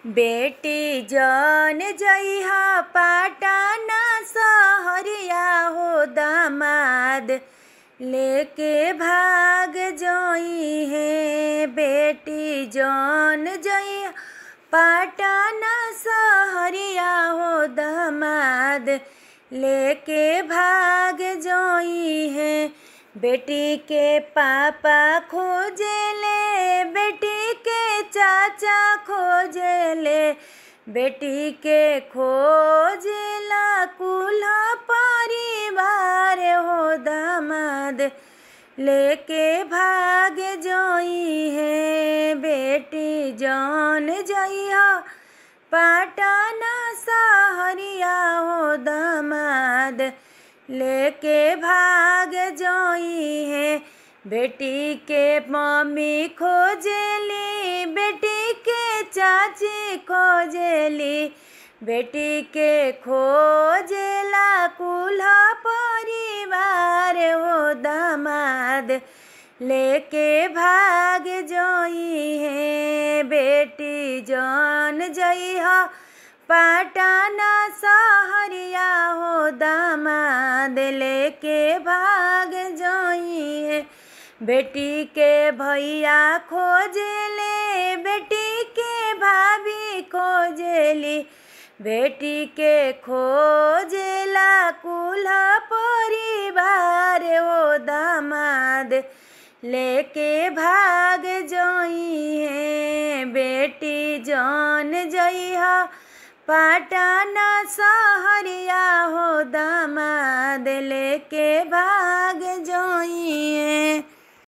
बेटी जन जइहा पाटना सहरिया हो दामाद लेके भाग जई है। बेटी जन जइहा पाटना सहरिया हो दामाद लेके भाग जई है। बेटी के पापा खोजेले, बेटी के चाचा खोजेले, बेटी के खोजेला कुल परिवार हो दामाद लेके भाग जई है। बेटी जन जइहा पाटना सहरिया हो दामाद लेके भाग जई है। बेटी के मम्मी खोजेली, बेटी के चाची खोजेली, बेटी के खोजेला कुल परिवार हो दामाद लेके भाग जई है। बेटी जन जइहा पाटना सहरिया हो दामाद लेके भाग जई है। बेटी के भैया खोजेले, बेटी के भाभी खोजेली, बेटी के खोजेला कुल परिवार हो दामाद लेके भाग जई है। बेटी जन जइहा पाटना सहरिया हो दामाद लेके भाग जई है।